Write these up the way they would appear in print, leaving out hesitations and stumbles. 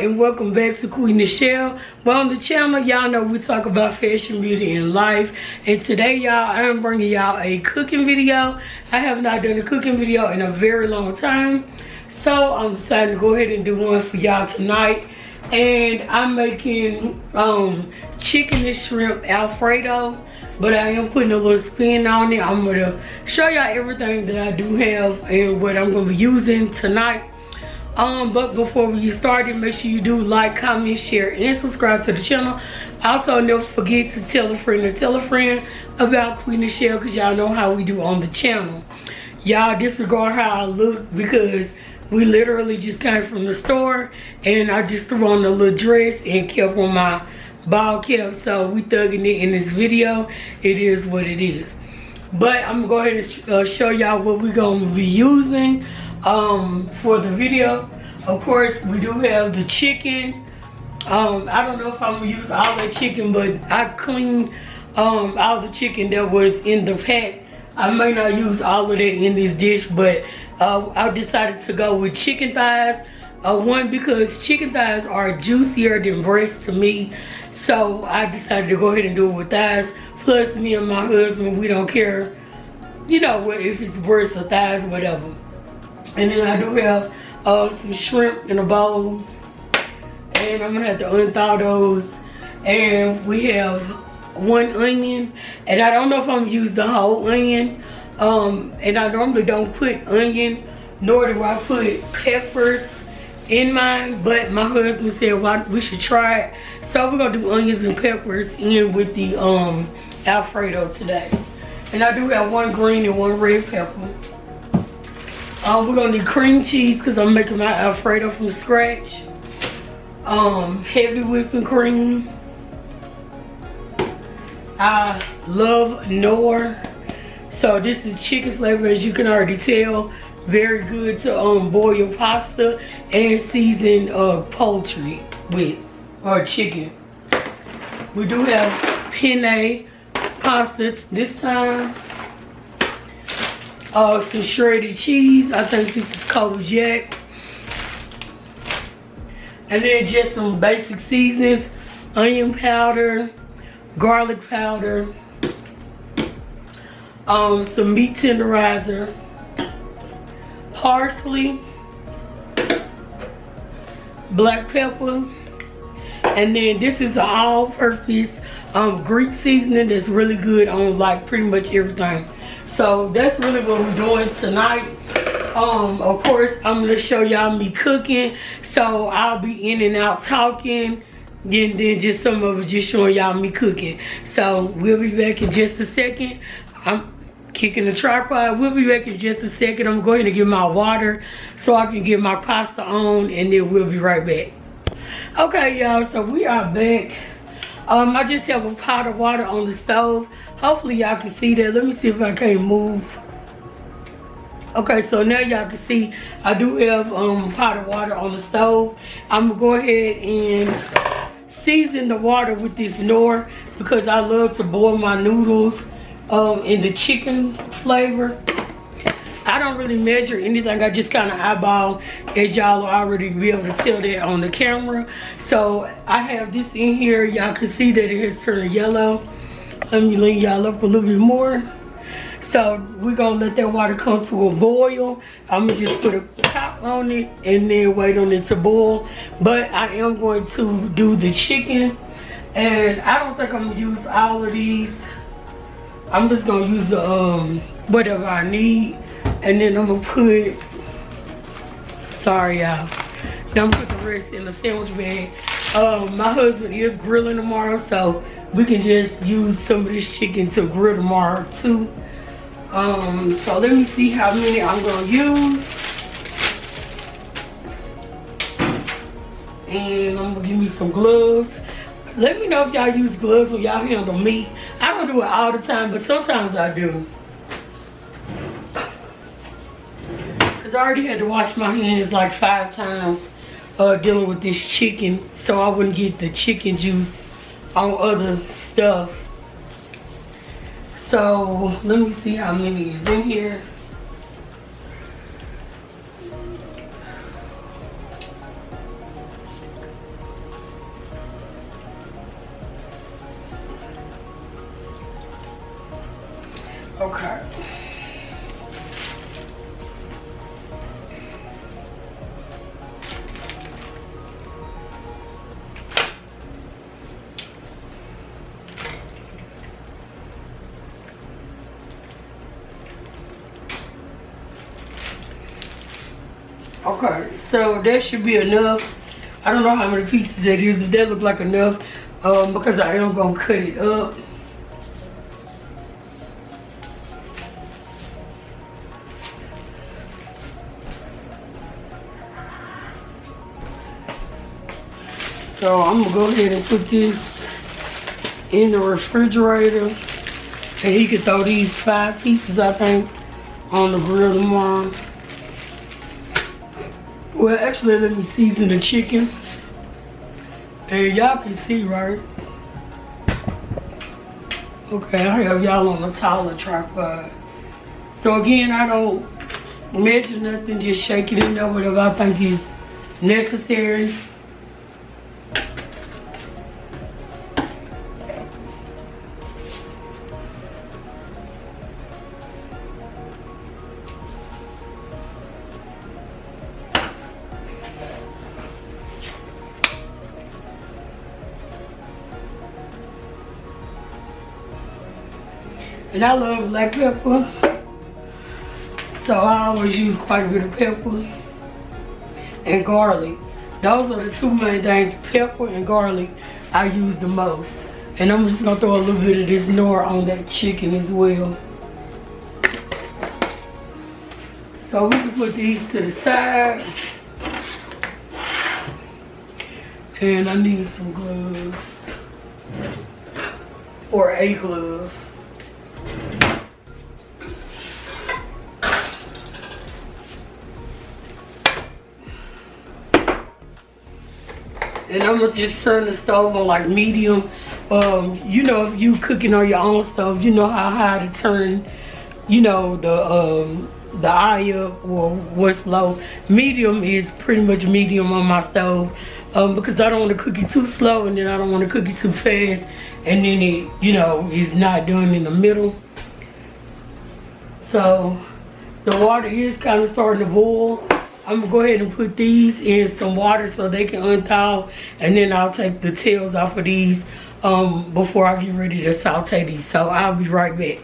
and welcome back to Qui Nichelle. Well, on the channel, y'all know we talk about fashion, beauty, and life. And today, y'all, I am bringing y'all a cooking video. I have not done a cooking video in a very long time. So I'm deciding to go ahead and do one for y'all tonight. And I'm making chicken and shrimp Alfredo. But I am putting a little spin on it. I'm going to show y'all everything that I do have and what I'm going to be using tonight. But before we get started, make sure you do like, comment, share, and subscribe to the channel. Also, never forget to tell a friend about Qui Nichelle, because y'all know how we do on the channel. Y'all disregard how I look because we literally just came from the store and I just threw on a little dress and kept on my ball cap. So we thugging it in this video. It is what it is. But I'm gonna go ahead and show y'all what we're gonna be using for the video. Of course, we do have the chicken. I don't know if I'm gonna use all that chicken, but I cleaned all the chicken that was in the pack. I may not use all of that in this dish, but I decided to go with chicken thighs. One, because chicken thighs are juicier than breast to me. So I decided to go ahead and do it with thighs. Plus, me and my husband, we don't care, you know, if it's breast or thighs, whatever. And then I do have some shrimp in a bowl. And I'm gonna have to unthaw those. And we have one onion. And I don't know if I'm gonna use the whole onion. And I normally don't put onion, nor do I put peppers in mine. But my husband said, well, we should try it. So we're gonna do onions and peppers in with the Alfredo today. And I do have one green and one red pepper. We're gonna need cream cheese because I'm making my Alfredo from scratch. Heavy whipping cream. I love Knorr. So this is chicken flavor, as you can already tell. Very good to boil pasta and season poultry with. Or chicken. We do have penne pasta this time. Some shredded cheese. I think this is Kojak. And then just some basic seasonings. Onion powder, garlic powder, some meat tenderizer, parsley, black pepper. And then this is an all-purpose Greek seasoning that's really good on like pretty much everything. So that's really what we're doing tonight. Of course, I'm gonna show y'all me cooking. So I'll be in and out talking. And then just some of it just showing y'all me cooking. So we'll be back in just a second. I'm kicking the tripod. We'll be back in just a second. I'm going to get my water so I can get my pasta on, and then we'll be right back. Okay, y'all, so we are back. I just have a pot of water on the stove. Hopefully y'all can see that. Let me see if I can't move. Okay, so now y'all can see I do have a pot of water on the stove. I'm gonna go ahead and season the water with this Knorr because I love to boil my noodles in the chicken flavor. I don't really measure anything. I just kind of eyeball, as y'all will already be able to tell that on the camera. So I have this in here. Y'all can see that it has turned yellow. Let me lean y'all up a little bit more. So we're gonna let that water come to a boil. I'm gonna just put a top on it and then wait on it to boil. But I am going to do the chicken. And I don't think I'm gonna use all of these. I'm just gonna use the whatever I need. And then I'm gonna put, sorry y'all, then I'm gonna put the rest in the sandwich bag. My husband is grilling tomorrow, so we can just use some of this chicken to grill tomorrow too. So let me see how many I'm gonna use. And I'm gonna give me some gloves. Let me know if y'all use gloves when y'all handle meat. I don't do it all the time, but sometimes I do. I already had to wash my hands like 5 times dealing with this chicken so I wouldn't get the chicken juice on other stuff. So let me see how many is in here. Okay. Okay, so that should be enough. I don't know how many pieces that is, but that look like enough because I am gonna cut it up. So I'm gonna go ahead and put this in the refrigerator, and he can throw these 5 pieces, I think, on the grill tomorrow. Well, actually, let me season the chicken. And y'all can see, right? Okay, I have y'all on a taller tripod. So again, I don't measure nothing, just shake it in there, whatever I think is necessary. And I love black pepper, so I always use quite a bit of pepper and garlic. Those are the 2 main things, pepper and garlic, I use the most. And I'm just gonna throw a little bit of this Nor on that chicken as well. So we can put these to the side. And I need some gloves, or a glove. And I'm gonna just turn the stove on like medium. You know, if you cooking on your own stove, you know how high to turn, you know, the eye up or what's low. Medium is pretty much medium on my stove because I don't want to cook it too slow, and then I don't want to cook it too fast, and then it, you know, is not done in the middle. So the water is kind of starting to boil. I'm gonna go ahead and put these in some water so they can unthaw, and then I'll take the tails off of these before I get ready to saute these. So I'll be right back.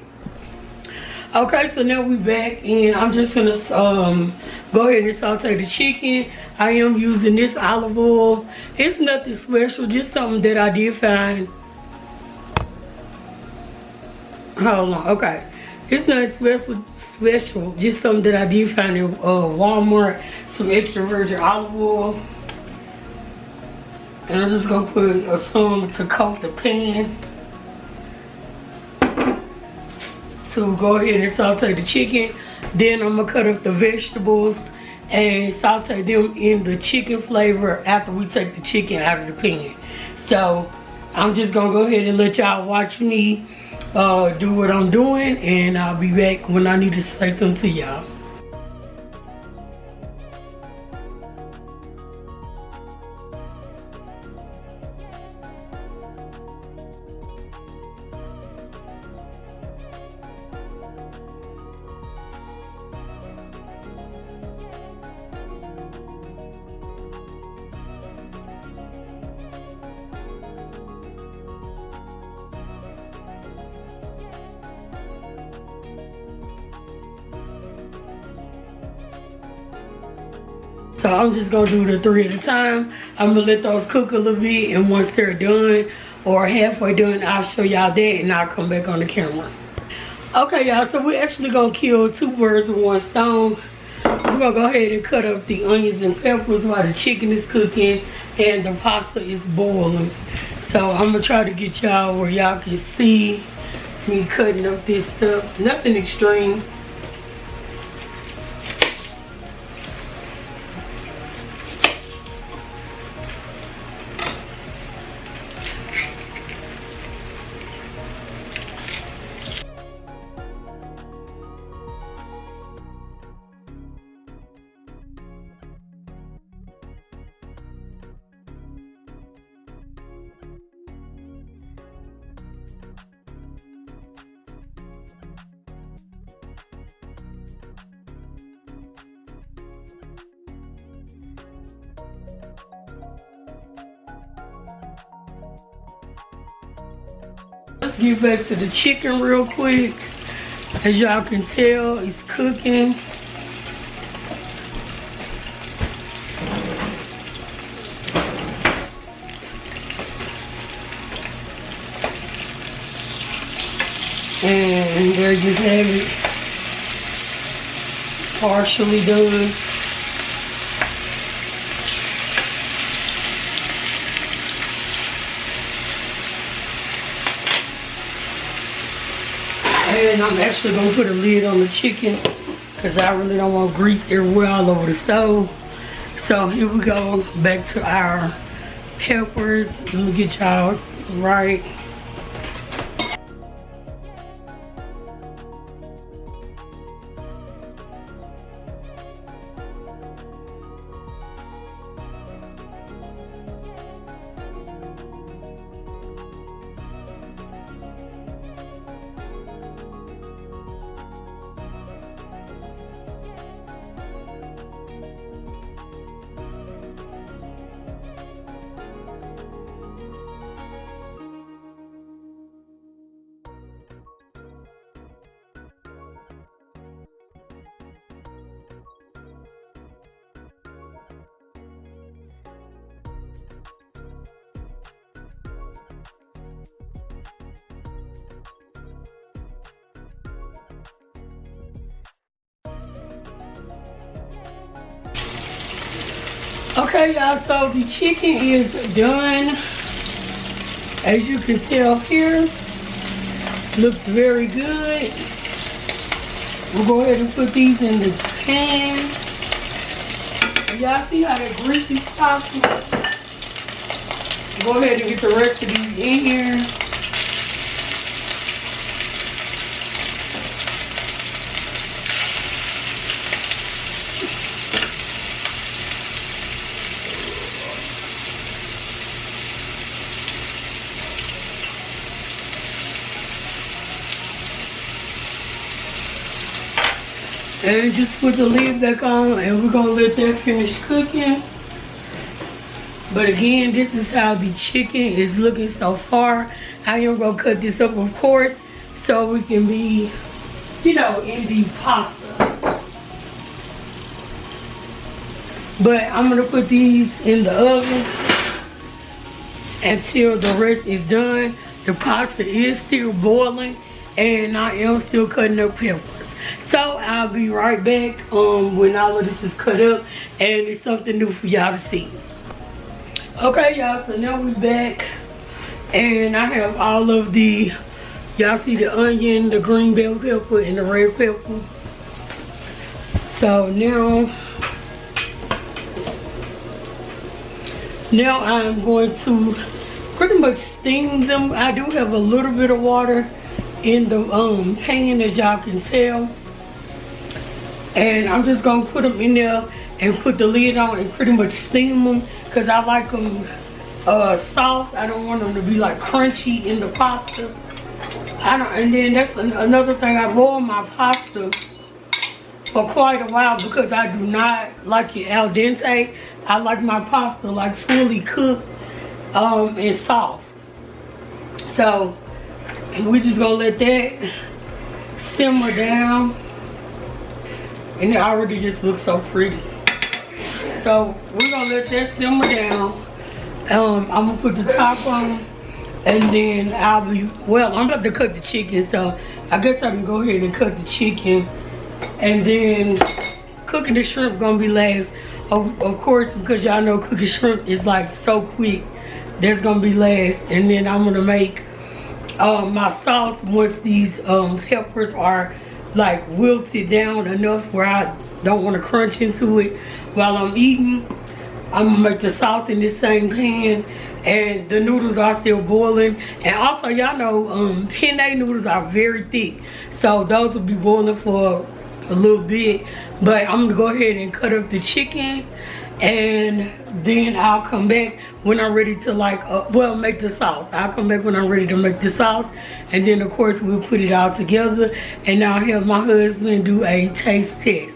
Okay, so now we back, and I'm just gonna go ahead and saute the chicken. I am using this olive oil. It's nothing special, just something that I did find. Hold on, okay. It's not special, just something that I did find in Walmart. Some extra virgin olive oil. And I'm just gonna put some to coat the pan. To go ahead and saute the chicken. Then I'm gonna cut up the vegetables and saute them in the chicken flavor after we take the chicken out of the pan. So I'm just gonna go ahead and let y'all watch me do what I'm doing, and I'll be back when I need to say something to y'all. So I'm just gonna do the 3 at a time. I'm gonna let those cook a little bit, and once they're done or halfway done, I'll show y'all that, and I'll come back on the camera. Okay, y'all, so we're actually gonna kill 2 birds with 1 stone. We're gonna go ahead and cut up the onions and peppers while the chicken is cooking and the pasta is boiling. So I'm gonna try to get y'all where y'all can see me cutting up this stuff. Nothing extreme. let's get back to the chicken real quick. As y'all can tell, it's cooking. And there you have it, partially done. And I'm actually gonna put a lid on the chicken because I really don't want grease everywhere all over the stove. So here we go, back to our peppers. Let me get y'all right. Okay, y'all, so the chicken is done. As you can tell here, looks very good. We'll go ahead and put these in the pan. Y'all see how that greasy stuff? Go ahead and get the rest of these in here. And just put the lid back on and we're gonna let that finish cooking. But again, this is how the chicken is looking so far. I am gonna cut this up, of course, so we can be, you know, in the pasta. But I'm gonna put these in the oven until the rest is done. The pasta is still boiling and I am still cutting up peppers. So I'll be right back when all of this is cut up and it's something new for y'all to see. Okay, y'all, so now we're back and I have all of the, y'all see the onion, the green bell pepper, and the red pepper. So now I'm going to pretty much steam them. I do have a little bit of water in the pan, as y'all can tell. And I'm just gonna put them in there and put the lid on and pretty much steam them because I like them soft. I don't want them to be like crunchy in the pasta. And then that's another thing, I boil my pasta for quite a while because I do not like it al dente. I like my pasta like fully cooked and soft. So we're just gonna let that simmer down. And it already just looks so pretty. So we're gonna let that simmer down. I'm gonna put the top on and then I'm about to cut the chicken, so I guess I can go ahead and cut the chicken. And then cooking the shrimp gonna be last. Of course, because y'all know cooking shrimp is like so quick. That's gonna be last. And then I'm gonna make my sauce once these peppers are like wilted down enough where I don't want to crunch into it while I'm eating. I'm gonna make the sauce in this same pan, and the noodles are still boiling. And also, y'all know penne noodles are very thick, so those will be boiling for a little bit. But I'm gonna go ahead and cut up the chicken, and then I'll come back when I'm ready to make the sauce. I'll come back when I'm ready to make the sauce, and then of course we'll put it all together, and I'll have my husband do a taste test.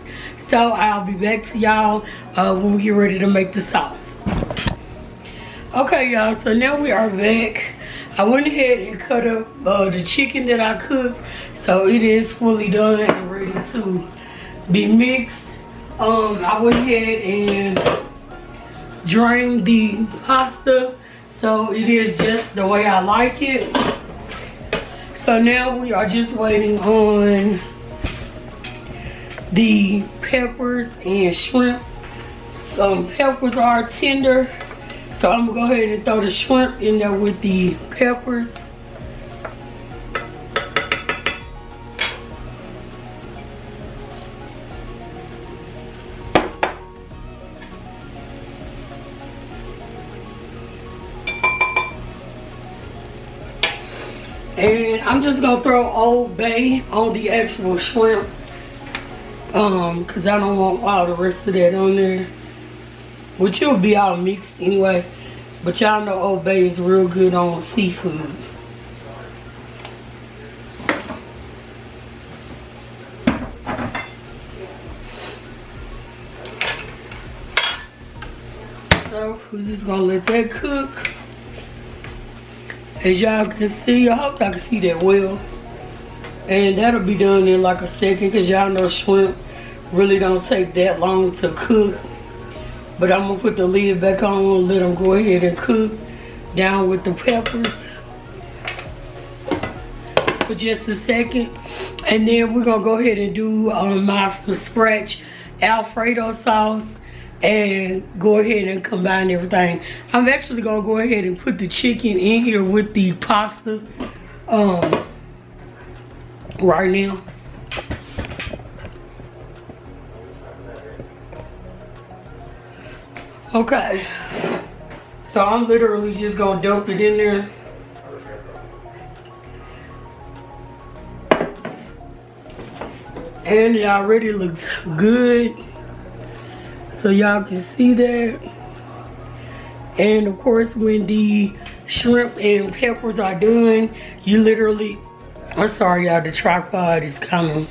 So I'll be back to y'all when we get ready to make the sauce. Okay, y'all, so now we are back. I went ahead and cut up the chicken that I cooked, so it is fully done and ready to be mixed. I went ahead and drained the pasta, so it is just the way I like it. So now we are just waiting on the peppers and shrimp. Peppers are tender, so I'm gonna go ahead and throw the shrimp in there with the peppers. And I'm just gonna throw Old Bay on the actual shrimp, cause I don't want all the rest of that on there, which will be all mixed anyway. But y'all know Old Bay is real good on seafood. So we're just gonna let that cook. As y'all can see, I hope y'all can see that well. And that'll be done in like a second, because y'all know shrimp really don't take that long to cook. But I'm gonna put the lid back on and let them go ahead and cook down with the peppers for just a second. And then we're gonna go ahead and do my from scratch Alfredo sauce and go ahead and combine everything. I'm actually gonna go ahead and put the chicken in here with the pasta right now. Okay, so I'm literally just gonna dump it in there. And it already looks good, so y'all can see that. And of course, when the shrimp and peppers are done, you literally, I'm sorry y'all, the tripod is coming.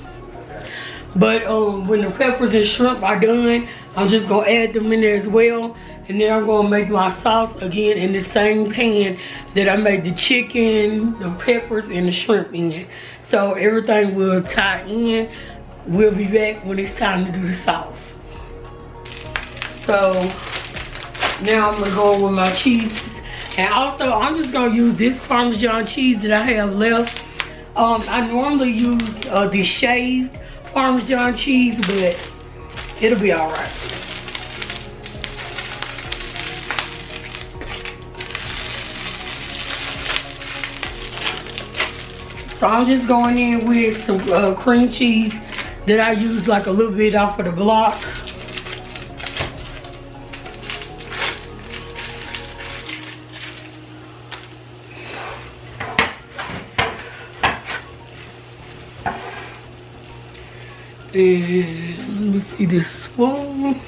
But when the peppers and shrimp are done, I'm just gonna add them in there as well. And then I'm gonna make my sauce again in the same pan that I made the chicken, the peppers, and the shrimp in. So everything will tie in. We'll be back when it's time to do the sauce. So now I'm gonna go with my cheeses. And also, I'm just gonna use this Parmesan cheese that I have left. I normally use the shaved Parmesan cheese, but it'll be all right. So I'm just going in with some cream cheese that I use like a little bit off of the block. And let me see this spoon.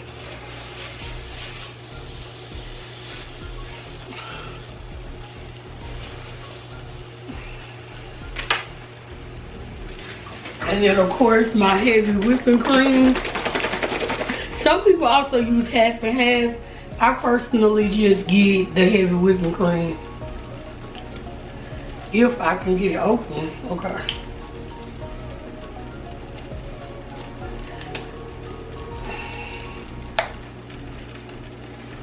And then of course my heavy whipping cream. Some people also use half and half. I personally just get the heavy whipping cream. If I can get it open, okay.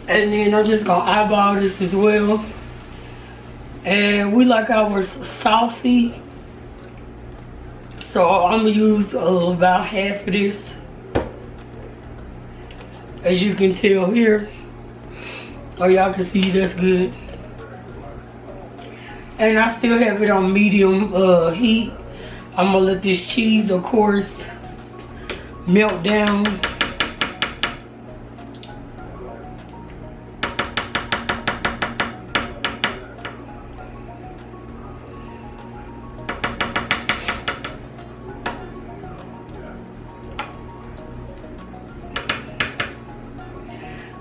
And then I'm just gonna eyeball this as well. And we like ours saucy, so I'm gonna use about half of this, as you can tell here. Oh, y'all can see that's good. And I still have it on medium heat. I'm gonna let this cheese, of course, melt down.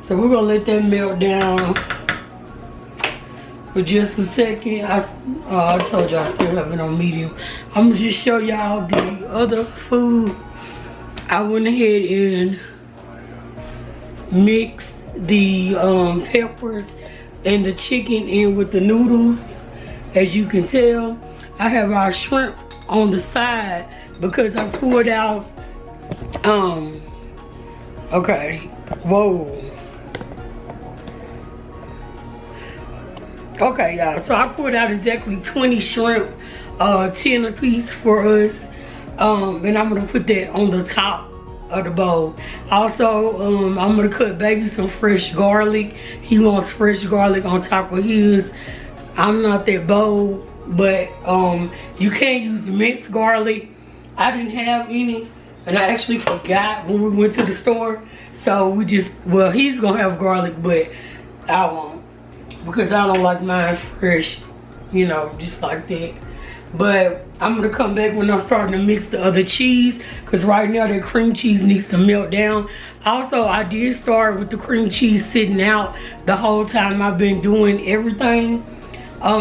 So we're gonna let that melt down for just a second. I told y'all I still have it on medium. I'm gonna just show y'all the other food. I went ahead and mixed the peppers and the chicken in with the noodles. As you can tell, I have our shrimp on the side because I pulled out, okay, whoa. Okay, y'all, so I pulled out exactly 20 shrimp, 10 a piece for us. And I'm gonna put that on the top of the bowl. Also, I'm gonna cut baby some fresh garlic. He wants fresh garlic on top of his. I'm not that bold, but you can't use minced garlic. I didn't have any, and I actually forgot when we went to the store. So we just, well, he's gonna have garlic, but I won't, because I don't like mine fresh, you know, just like that. But I'm gonna come back when I'm starting to mix the other cheese, because right now that cream cheese needs to melt down. Also, I did start with the cream cheese sitting out the whole time I've been doing everything,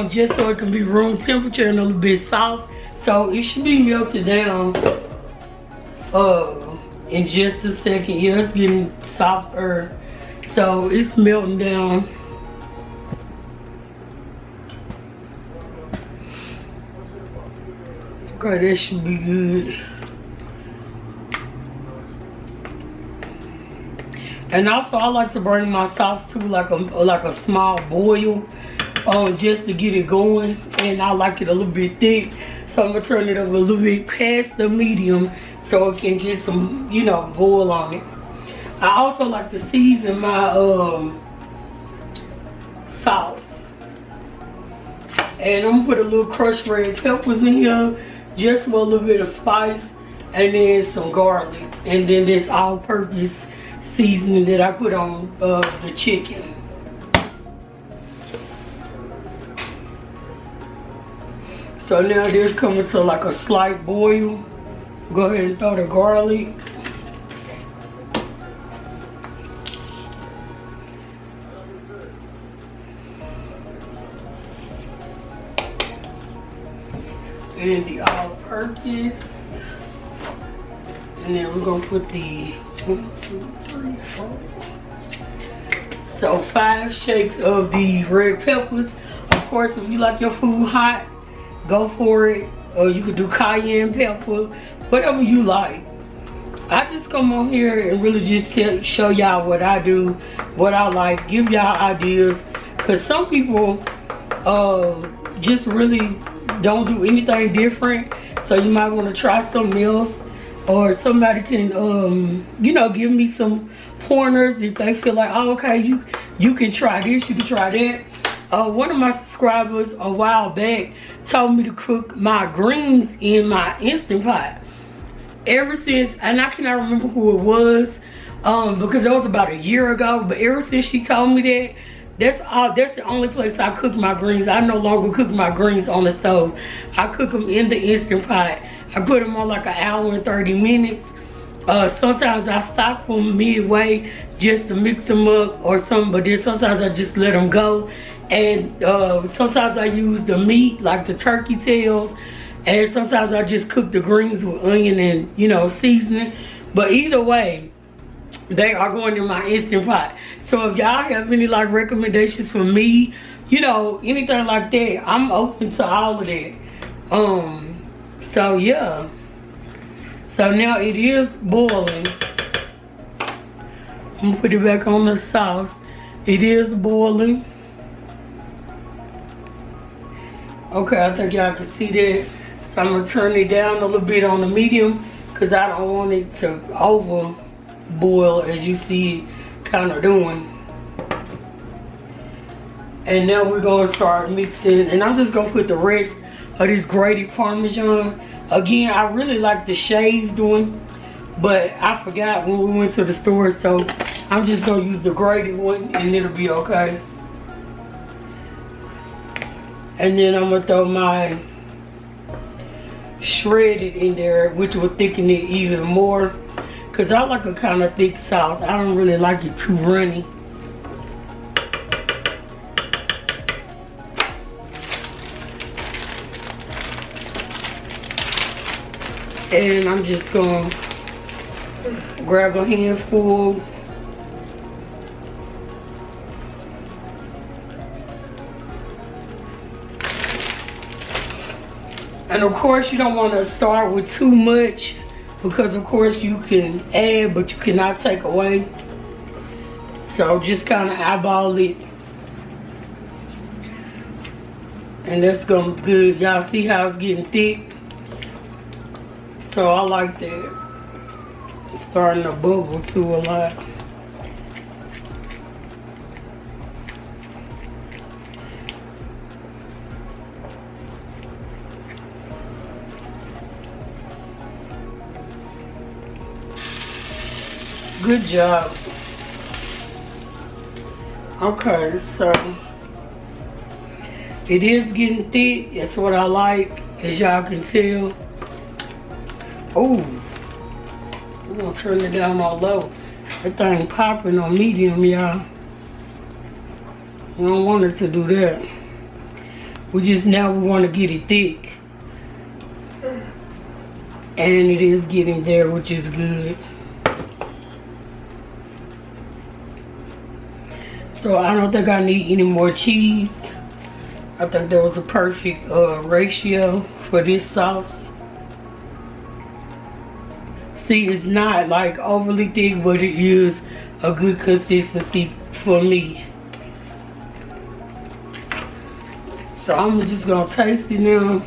just so it can be room temperature and a little bit soft. So it should be melted down in just a second. Yeah, it's getting softer, so it's melting down. Okay, that should be good. And also, I like to bring my sauce to like a small boil, just to get it going. And I like it a little bit thick, so I'm gonna turn it up a little bit past the medium so it can get some, you know, boil on it. I also like to season my sauce, and I'm gonna put a little crushed red peppers in here, just for a little bit of spice, and then some garlic, and then this all-purpose seasoning that I put on the chicken. So now this coming to like a slight boil. Go ahead and throw the garlic. And the all-purpose, and then we're gonna put the 1, 2, 3, 4. So 5 shakes of the red peppers. Of course, if you like your food hot, go for it. Or you could do cayenne pepper, whatever you like. I just come on here and really just show y'all what I do, what I like, give y'all ideas, because some people just really don't do anything different, so you might want to try something else, or somebody can you know, give me some pointers if they feel like, oh, okay, you can try this, you can try that. One of my subscribers a while back told me to cook my greens in my Instant Pot. Ever since, and I cannot remember who it was, because it was about a year ago, but ever since she told me that, that's the only place I cook my greens. I no longer cook my greens on the stove. I cook them in the Instant Pot. I put them on like an hour and 30 minutes. Sometimes I stop them midway just to mix them up or something, but then sometimes I just let them go. And sometimes I use the meat, like the turkey tails, and sometimes I just cook the greens with onion and, you know, seasoning. But either way, they are going in my Instant Pot. So if y'all have any like recommendations for me, you know, anything like that, I'm open to all of that. So yeah. So now it is boiling. I'm gonna put it back on the sauce. It is boiling. Okay, I think y'all can see that. So I'm gonna turn it down a little bit on the medium, because I don't want it to over boil, as you see it kind of doing. And now we're gonna start mixing, and I'm just gonna put the rest of this grated Parmesan. Again, I really like the shaved one, but I forgot when we went to the store, so I'm just gonna use the grated one and it'll be okay. And then I'm gonna throw my shredded in there, which will thicken it even more, because I like a kind of thick sauce. I don't really like it too runny. And I'm just gonna grab a handful. And of course you don't want to start with too much, because of course you can add but you cannot take away. So just kind of eyeball it. And that's gonna be good. Y'all see how it's getting thick? So I like that. It's starting to bubble too a lot. Good job. Okay, so it is getting thick. That's what I like, as y'all can tell. Oh, we're gonna turn it down on low. That thing popping on medium, y'all. We don't want it to do that. We want to get it thick. And it is getting there, which is good. So I don't think I need any more cheese. I think that was a perfect ratio for this sauce. See, it's not like overly thick, but it is a good consistency for me. So I'm just gonna taste it now.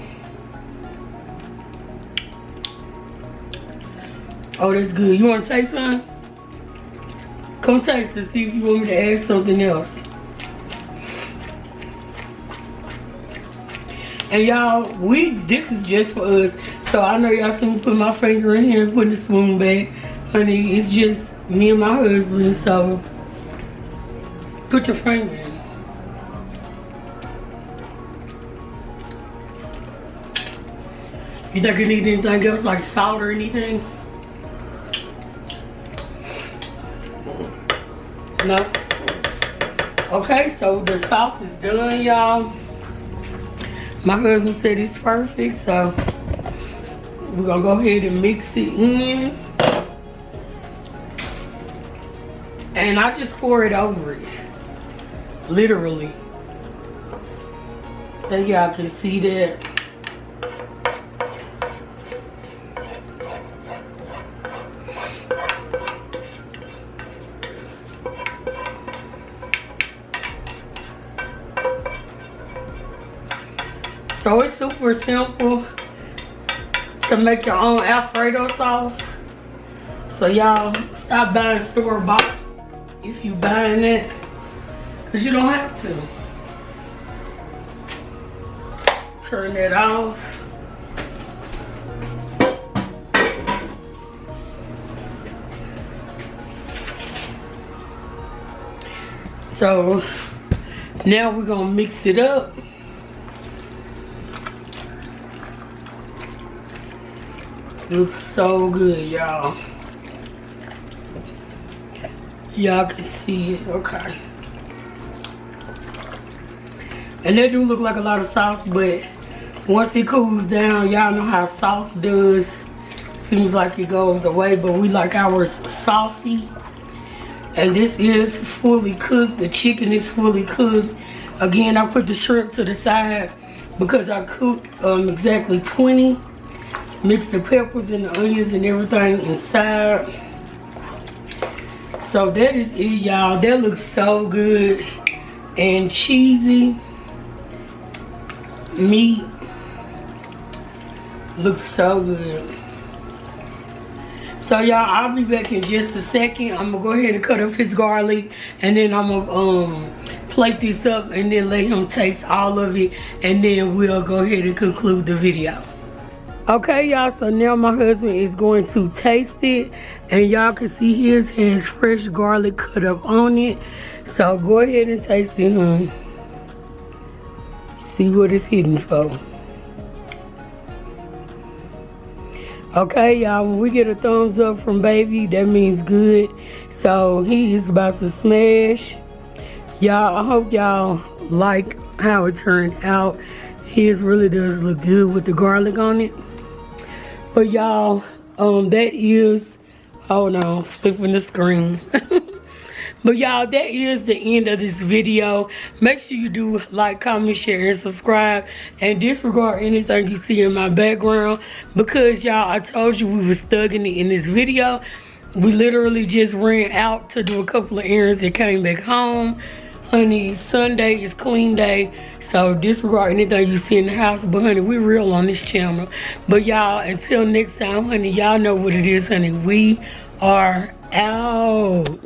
Oh, that's good. You wanna taste something? Come taste it, see if you want me to add something else. And y'all, this is just for us. So I know y'all see me put my finger in here and put the spoon back. Honey, it's just me and my husband, so put your finger in. You think you need anything else, like salt or anything? No? Okay, so the sauce is done, y'all. My husband said it's perfect, so we're gonna go ahead and mix it in. And I just pour it over it. Literally. I think y'all can see that. So it's super simple to make your own Alfredo sauce. So y'all stop buying store-bought if you buying it, because you don't have to. Turn that off. So now we're gonna mix it up. Looks so good, y'all. Y'all can see it, okay. And that do look like a lot of sauce, but once it cools down, y'all know how sauce does. Seems like it goes away, but we like ours saucy. And this is fully cooked. The chicken is fully cooked. Again, I put the shrimp to the side because I cooked exactly 20. Mix the peppers and the onions and everything inside. So that is it, y'all. That looks so good and cheesy. Meat looks so good. So y'all, I'll be back in just a second. I'm gonna go ahead and cut up his garlic, and then I'm gonna plate this up and then let him taste all of it, and then we'll go ahead and conclude the video. Okay, y'all, so now my husband is going to taste it, and y'all can see his has fresh garlic cut up on it. So go ahead and taste it, honey. See what it's hitting for. Okay, y'all, when we get a thumbs up from baby, that means good. So he is about to smash. Y'all, I hope y'all like how it turned out. His really does look good with the garlic on it. But y'all, that is, hold on, flipping the screen. But y'all, that is the end of this video. Make sure you do like, comment, share, and subscribe, and disregard anything you see in my background, because y'all, I told you we was thugging it in this video. We literally just ran out to do a couple of errands and came back home. Honey, Sunday is clean day, so disregard anything you see in the house. But honey, we real on this channel. But y'all, until next time, honey, y'all know what it is, honey. We are out.